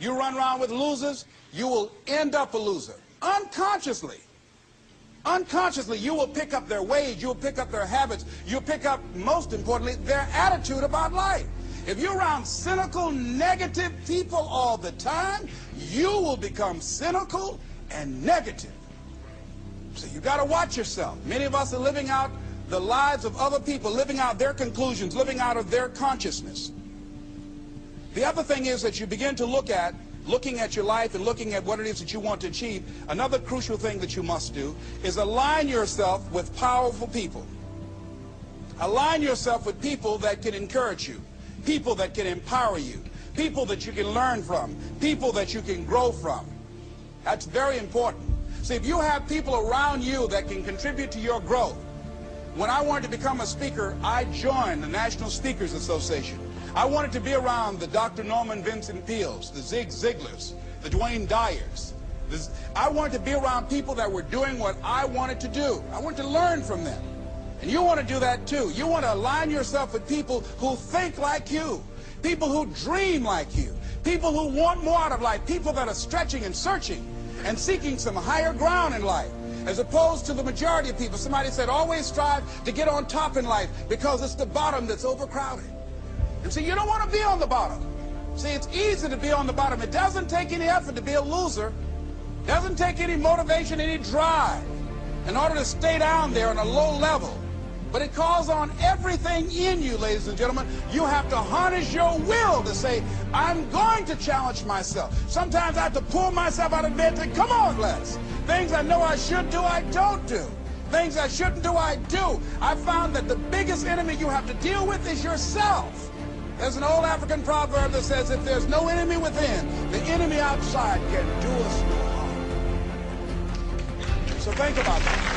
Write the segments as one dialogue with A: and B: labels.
A: You run around with losers, you will end up a loser. Unconsciously. Unconsciously, you will pick up their ways, you will pick up their habits, you'll pick up, most importantly, their attitude about life. If you're around cynical, negative people all the time, you will become cynical and negative. So you got to watch yourself. Many of us are living out the lives of other people, living out their conclusions, living out of their consciousness. The other thing is that you begin to looking at your life and looking at what it is that you want to achieve. Another crucial thing that you must do is align yourself with powerful people. Align yourself with people that can encourage you, people that can empower you, people that you can learn from, people that you can grow from. That's very important. See, if you have people around you that can contribute to your growth. When I wanted to become a speaker, I joined the National Speakers Association. I wanted to be around the Dr. Norman Vincent Peales, the Zig Ziglars, the Dwayne Dyers. I wanted to be around people that were doing what I wanted to do. I wanted to learn from them. And you want to do that too. You want to align yourself with people who think like you, people who dream like you, people who want more out of life, people that are stretching and searching and seeking some higher ground in life, as opposed to the majority of people. Somebody said, always strive to get on top in life because it's the bottom that's overcrowded. And so you don't want to be on the bottom. See, it's easy to be on the bottom. It doesn't take any effort to be a loser. It doesn't take any motivation, any drive in order to stay down there on a low level. But it calls on everything in you, ladies and gentlemen. You have to harness your will to say, I'm going to challenge myself. Sometimes I have to pull myself out of bed and say, come on, Les. Things I know I should do, I don't do. Things I shouldn't do, I do. I found that the biggest enemy you have to deal with is yourself. There's an old African proverb that says, if there's no enemy within, the enemy outside can do us no harm. So think about that.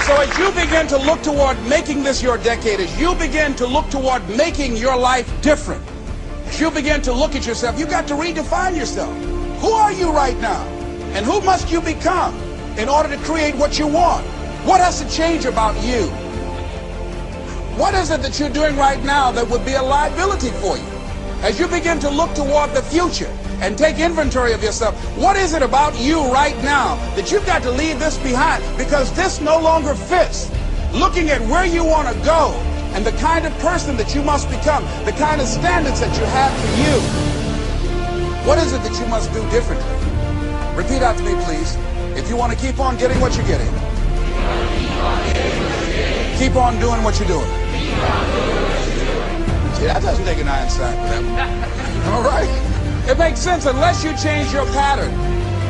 A: So as you begin to look toward making this your decade, as you begin to look toward making your life different, as you begin to look at yourself, you've got to redefine yourself. Who are you right now? And who must you become in order to create what you want? What has to change about you? What is it that you're doing right now that would be a liability for you? As you begin to look toward the future and take inventory of yourself, what is it about you right now that you've got to leave this behind because this no longer fits? Looking at where you want to go and the kind of person that you must become, the kind of standards that you have for you. What is it that you must do differently? Repeat out to me, please. If you want to keep on getting what you're getting, keep on doing what you're doing. See, that doesn't take an Einstein for them. All right? It makes sense unless you change your pattern,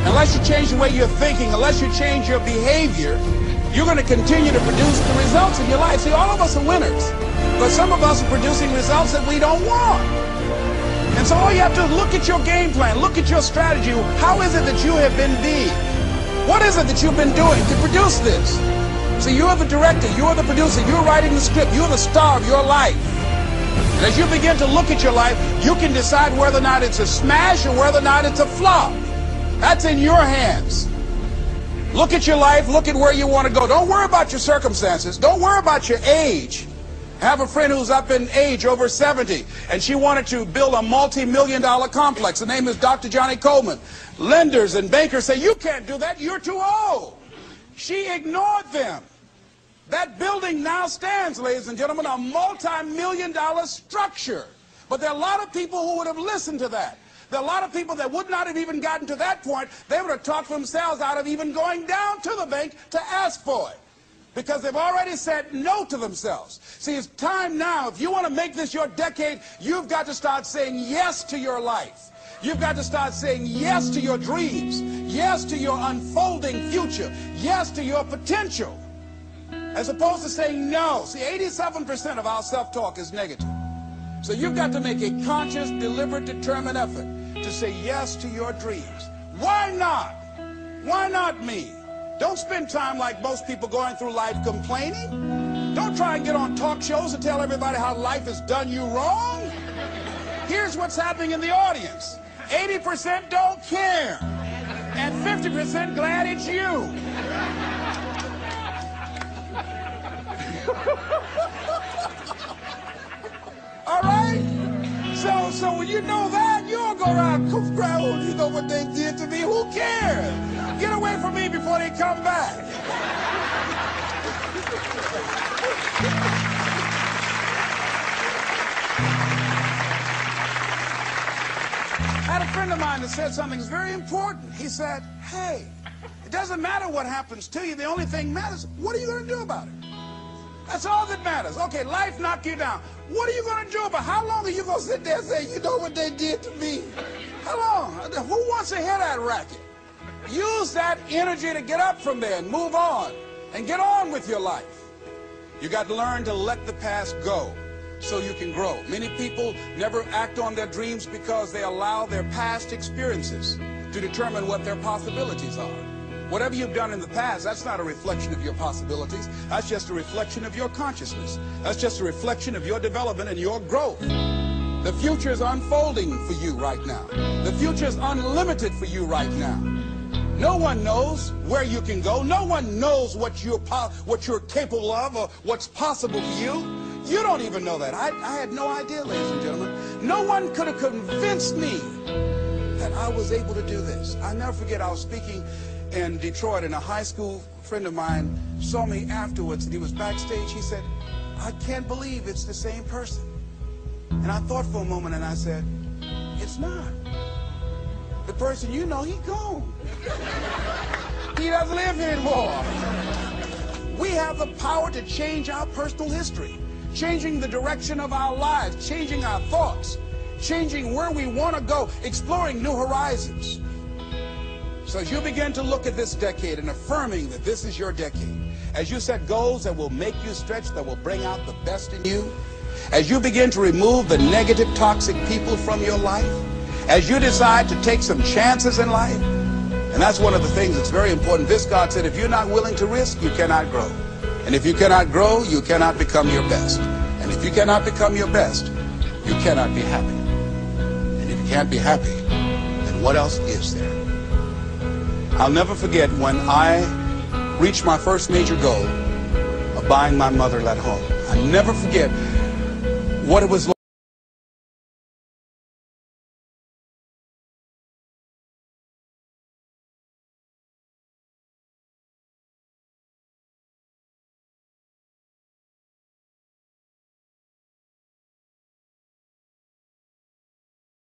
A: unless you change the way you're thinking, unless you change your behavior, you're going to continue to produce the results in your life. See, all of us are winners, but some of us are producing results that we don't want. And so all you have to do is look at your game plan, look at your strategy. How is it that you have been being? What is it that you've been doing to produce this? So you're the director, you're the producer, you're writing the script, you're the star of your life. And as you begin to look at your life, you can decide whether or not it's a smash or whether or not it's a flop. That's in your hands. Look at your life, look at where you want to go. Don't worry about your circumstances. Don't worry about your age. I have a friend who's up in age, over 70, and she wanted to build a multi-million-dollar complex. The name is Dr. Johnny Coleman. Lenders and bankers say, you can't do that, you're too old. She ignored them. That building now stands, ladies and gentlemen, a multi-million-dollar structure. But there are a lot of people who would have listened to that. There are a lot of people that would not have even gotten to that point. They would have talked themselves out of even going down to the bank to ask for it, because they've already said no to themselves. See, it's time now. If you want to make this your decade, you've got to start saying yes to your life. You've got to start saying yes to your dreams, yes to your unfolding future, yes to your potential, as opposed to saying no. See, 87% of our self-talk is negative. So you've got to make a conscious, deliberate, determined effort to say yes to your dreams. Why not? Why not me? Don't spend time like most people going through life complaining. Don't try and get on talk shows and tell everybody how life has done you wrong. Here's what's happening in the audience. 80% don't care, and 50% glad it's you. you know that, you'll go around, oh, you know what they did to me, who cares? Get away from me before they come back. I had a friend of mine that said something that's very important. He said, hey, it doesn't matter what happens to you. The only thing matters, what are you going to do about it? That's all that matters. Okay, life knocked you down. What are you going to do about it? How long are you going to sit there and say, you know what they did to me? How long? Who wants to hear that racket? Use that energy to get up from there and move on and get on with your life. You got to learn to let the past go so you can grow. Many people never act on their dreams because they allow their past experiences to determine what their possibilities are. Whatever you've done in the past, that's not a reflection of your possibilities. That's just a reflection of your consciousness. That's just a reflection of your development and your growth. The future is unfolding for you right now. The future is unlimited for you right now. No one knows where you can go. No one knows what you're capable of or what's possible for you. You don't even know that. I had no idea, ladies and gentlemen. No one could have convinced me that I was able to do this. I'll never forget, I was speaking in Detroit, and a high school friend of mine saw me afterwards, and he was backstage. He said, I can't believe it's the same person. And I thought for a moment, and I said, it's not. The person you know, he's gone. He doesn't live here anymore. We have the power to change our personal history, changing the direction of our lives, changing our thoughts, changing where we want to go, exploring new horizons. So as you begin to look at this decade and affirming that this is your decade, as you set goals that will make you stretch, that will bring out the best in you, as you begin to remove the negative, toxic people from your life, as you decide to take some chances in life, and that's one of the things that's very important. Viscott said, if you're not willing to risk, you cannot grow. And if you cannot grow, you cannot become your best. And if you cannot become your best, you cannot be happy. And if you can't be happy, then what else is there? I'll never forget when I reached my first major goal of buying my mother that home. I'll never forget what it was like.